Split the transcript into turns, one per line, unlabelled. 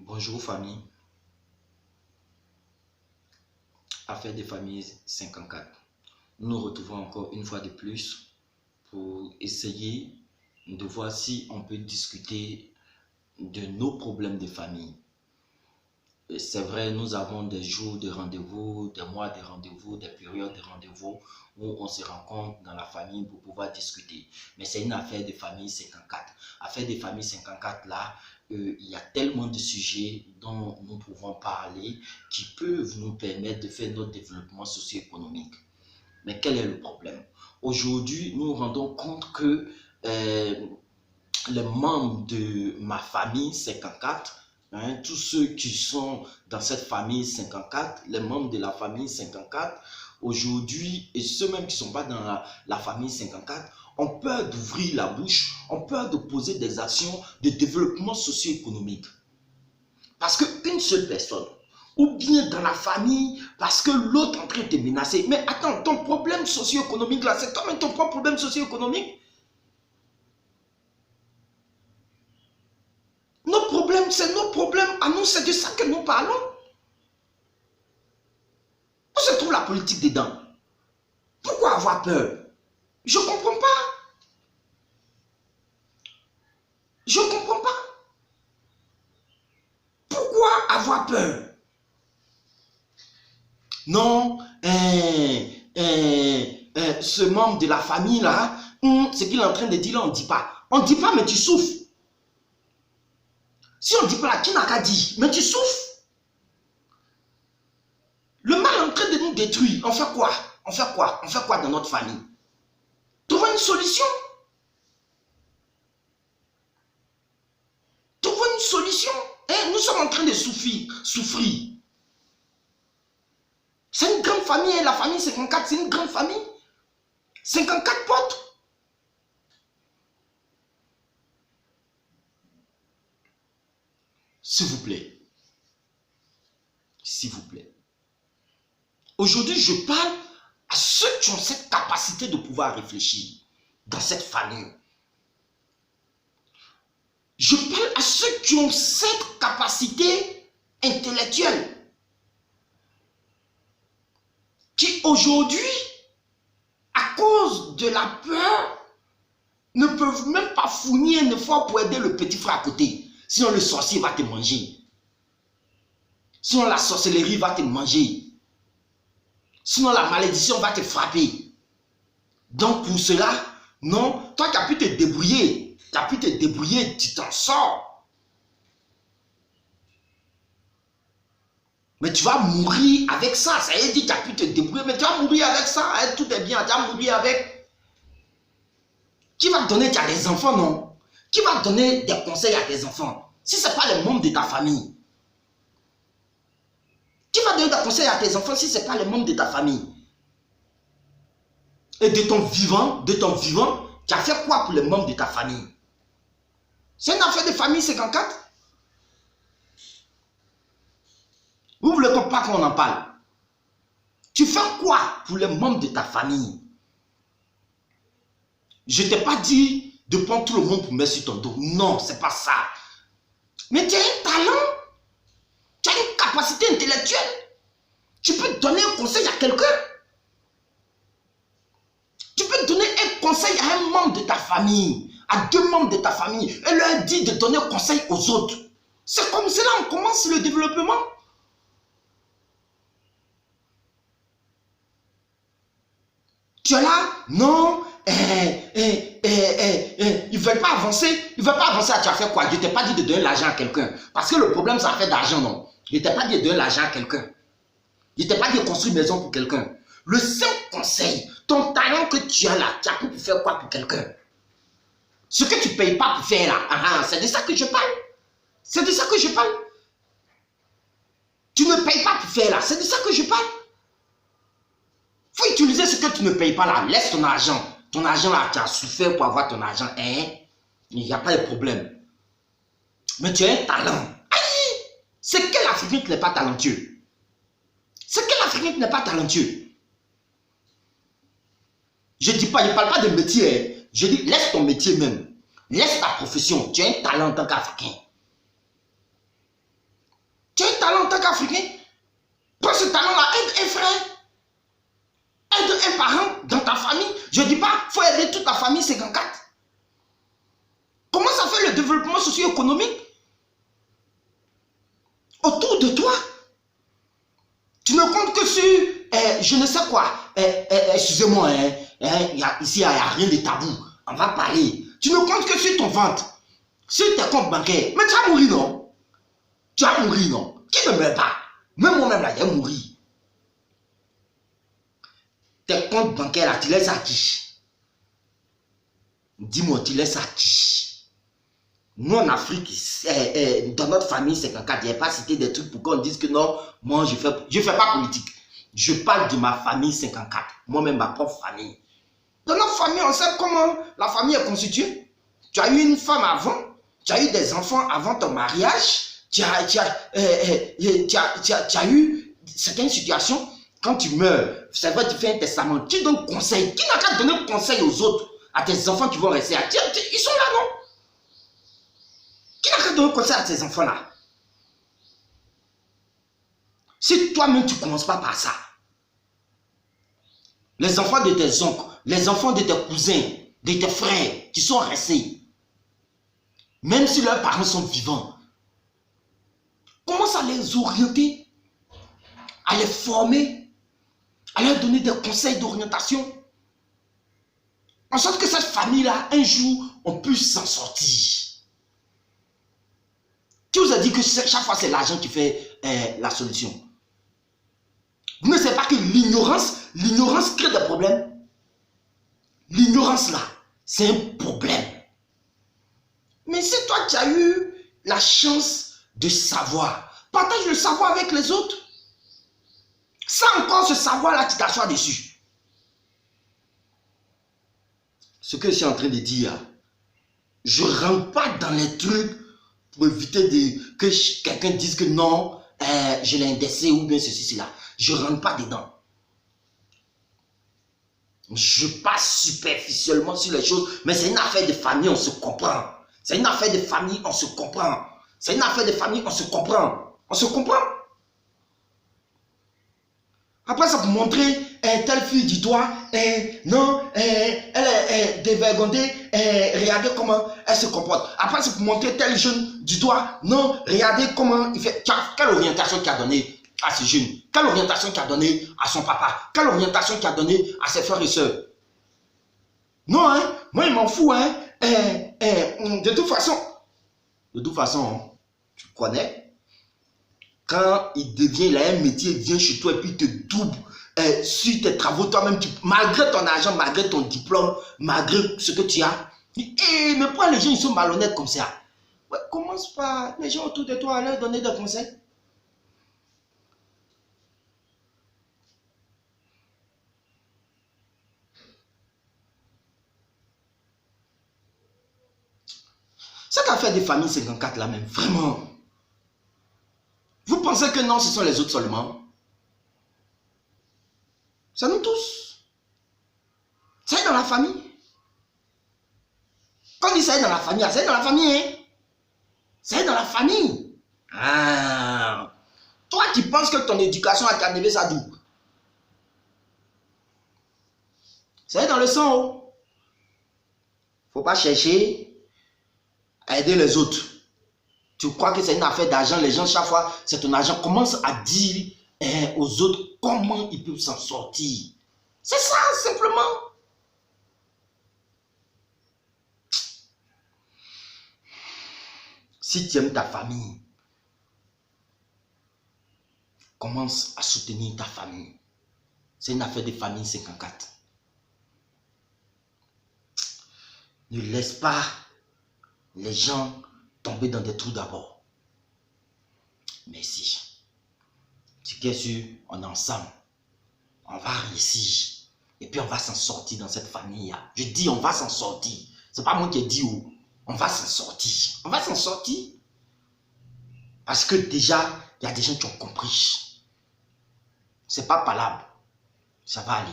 Bonjour famille, Affaires des familles 54. Nous nous retrouvons encore une fois de plus pour essayer de voir si on peut discuter de nos problèmes de famille. C'est vrai, nous avons des jours de rendez-vous, des mois de rendez-vous, des périodes de rendez-vous où on se rencontre dans la famille pour pouvoir discuter. Mais c'est une affaire de famille 54. Affaire de famille 54, là, il y a tellement de sujets dont nous pouvons parler qui peuvent nous permettre de faire notre développement socio-économique. Mais quel est le problème? Aujourd'hui, nous nous rendons compte que les membres de ma famille 54, tous ceux qui sont dans cette famille 54, les membres de la famille 54, aujourd'hui, et ceux même qui ne sont pas dans la famille 54, ont peur d'ouvrir la bouche, ont peur de poser des actions de développement socio-économique. Parce qu'une seule personne, ou bien dans la famille, parce que l'autre est en train de te menacer. Mais attends, ton problème socio-économique là, c'est comme ton propre problème socio-économique. Nos problèmes, c'est nos problèmes à nous, c'est de ça que nous parlons. Où se trouve la politique dedans? Pourquoi avoir peur? Je ne comprends pas. Je ne comprends pas. Pourquoi avoir peur? Non, ce membre de la famille là, ce qu'il est en train de dire là, on ne dit pas. On ne dit pas, mais tu souffres. Si on ne dit pas là, qui n'a qu'à dire? Mais tu souffres. Le mal est en train de nous détruire. On fait quoi? On fait quoi? On fait quoi dans notre famille? Trouvons une solution. Trouvons une solution. Nous sommes en train de souffrir. C'est une grande famille. La famille 54, c'est une grande famille. 54 potes. S'il vous plaît. S'il vous plaît. Aujourd'hui, je parle à ceux qui ont cette capacité de pouvoir réfléchir dans cette famille. Je parle à ceux qui ont cette capacité intellectuelle. Qui aujourd'hui, à cause de la peur, ne peuvent même pas fournir un effort pour aider le petit frère à côté. Sinon le sorcier va te manger. Sinon la sorcellerie va te manger. Sinon la malédiction va te frapper. Donc pour cela, non, toi tu as pu te débrouiller. Tu as pu te débrouiller, tu t'en sors. Mais tu vas mourir avec ça. Ça veut dire que tu as pu te débrouiller, mais tu vas mourir avec ça. Tout est bien, tu vas mourir avec. Qui va te donner, tu as des enfants, non? Qui va te donner des conseils à tes enfants? Si ce n'est pas les membres de ta famille. Qui va donner des conseils à tes enfants si ce n'est pas les membres de ta famille? Et de ton vivant, tu as fait quoi pour les membres de ta famille? C'est une affaire de famille 54? Vous ne voulez pas qu'on en parle? Tu fais quoi pour les membres de ta famille? Je ne t'ai pas dit de prendre tout le monde pour mettre sur ton dos. Non, ce n'est pas ça. Mais tu as un talent. Tu as une capacité intellectuelle. Tu peux donner un conseil à quelqu'un. Tu peux donner un conseil à un membre de ta famille, à deux membres de ta famille, et leur dire de donner un conseil aux autres. C'est comme cela qu'on commence le développement. Tu es là? Non. Ils ne veulent pas avancer. Ils ne veulent pas avancer. Tu as fait quoi? Je ne t'ai pas dit de donner l'argent à quelqu'un. Parce que le problème, c'est la fait d'argent, non? Je ne t'ai pas dit de donner l'argent à quelqu'un. Je ne t'ai pas dit de construire une maison pour quelqu'un. Le seul conseil, ton talent que tu as là, tu as pu faire quoi pour quelqu'un? Ce que tu ne payes pas pour faire là, c'est de ça que je parle. C'est de ça que je parle. Tu ne payes pas pour faire là, c'est de ça que je parle. Il faut utiliser ce que tu ne payes pas là. Laisse ton argent. Ton argent là, tu as souffert pour avoir ton argent. Il n'y a pas de problème. Mais tu as un talent. C'est quel Africain qui n'est pas talentueux? C'est quel Africain qui n'est pas talentueux? Je ne parle pas de métier. Je dis, laisse ton métier même. Laisse ta profession. Tu as un talent en tant qu'Africain. Tu as un talent en tant qu'Africain. Prends ce talent-là, aide un frère. Aide un parent dans ta famille. Je ne dis pas, il faut aider toute la famille 54. Comment ça fait le développement socio-économique autour de toi? Tu ne comptes que sur, je ne sais quoi. Excusez-moi, ici, il n'y a rien de tabou. On va parler. Tu ne comptes que sur ton ventre, sur tes comptes bancaires. Mais tu vas mourir, non? Tu vas mourir, non? Qui ne meurt pas? Même moi-même, là, je vais mourir. Tes comptes bancaires, là, tu laisses à qui? Dis-moi, tu laisses à qui? Nous, en Afrique, dans notre famille 54, il n'y a pas cité des trucs pour qu'on dise que non, moi, je fais pas politique. Je parle de ma famille 54, moi-même, ma propre famille. Dans notre famille, on sait comment la famille est constituée. Tu as eu une femme avant, tu as eu des enfants avant ton mariage, tu as eu certaines situations. Quand tu meurs, c'est vrai, tu fais un testament, tu donnes conseil. Qui n'a qu'à donner conseil aux autres, à tes enfants qui vont rester? Ils sont là, non? Qui n'a qu'à donner conseil à tes enfants-là? Si toi-même, tu ne commences pas par ça, les enfants de tes oncles, les enfants de tes cousins, de tes frères qui sont restés, même si leurs parents sont vivants, commence à les orienter, à les former, à leur donner des conseils d'orientation, en sorte que cette famille-là, un jour, on puisse s'en sortir. Qui vous a dit que chaque fois c'est l'argent qui fait la solution? Vous ne savez pas que l'ignorance crée des problèmes. L'ignorance là, c'est un problème. Mais si toi tu as eu la chance de savoir, partage le savoir avec les autres. Ça encore, ce savoir-là, tu t'assois dessus. Ce que je suis en train de dire, je ne rentre pas dans les trucs pour éviter que quelqu'un dise que non, je l'ai indexé ou bien ceci, cela. Je ne rentre pas dedans. Je passe superficiellement sur les choses, mais c'est une affaire de famille, on se comprend. C'est une affaire de famille, on se comprend. C'est une affaire de famille, on se comprend. On se comprend. Après, ça peut montrer telle fille du doigt, non, elle est dévergondée, regardez comment elle se comporte. Après, ça peut montrer tel jeune du doigt, non, regardez comment il fait. Quelle orientation qu'il a donnée à ce jeune? Quelle orientation qu'il a donnée à son papa? Quelle orientation qu'il a donnée à ses frères et sœurs? Non, hein, moi, il m'en fout, hein. De toute façon, tu connais. Quand il a un métier, il vient chez toi et puis il te double sur tes travaux toi-même, malgré ton argent, malgré ton diplôme, malgré ce que tu as. Mais pourquoi les gens ils sont malhonnêtes comme ça? Ouais, commence par les gens autour de toi à leur donner des conseils. Cette affaire des familles 54 là même, vraiment. Vous pensez que non, ce sont les autres seulement? C'est nous tous. C'est dans la famille. Quand on dit c'est dans la famille, c'est dans la famille, hein? C'est dans la famille. Ah. Toi qui penses que ton éducation a canné ça d'où? C'est dans le sang. Oh. Faut pas chercher à aider les autres. Tu crois que c'est une affaire d'argent, les gens, chaque fois, c'est ton argent. Commence à dire aux autres comment ils peuvent s'en sortir. C'est ça, simplement. Si tu aimes ta famille, commence à soutenir ta famille. C'est une affaire de famille 54. Ne laisse pas les gens tomber dans des trous d'abord. Merci. Tu es sûr, on est ensemble. On va réussir. Et puis on va s'en sortir dans cette famille-là. Je dis on va s'en sortir. Ce n'est pas moi qui ai dit où. On va s'en sortir. On va s'en sortir. Parce que déjà, il y a des gens qui ont compris. Ce n'est pas palable. Ça va aller.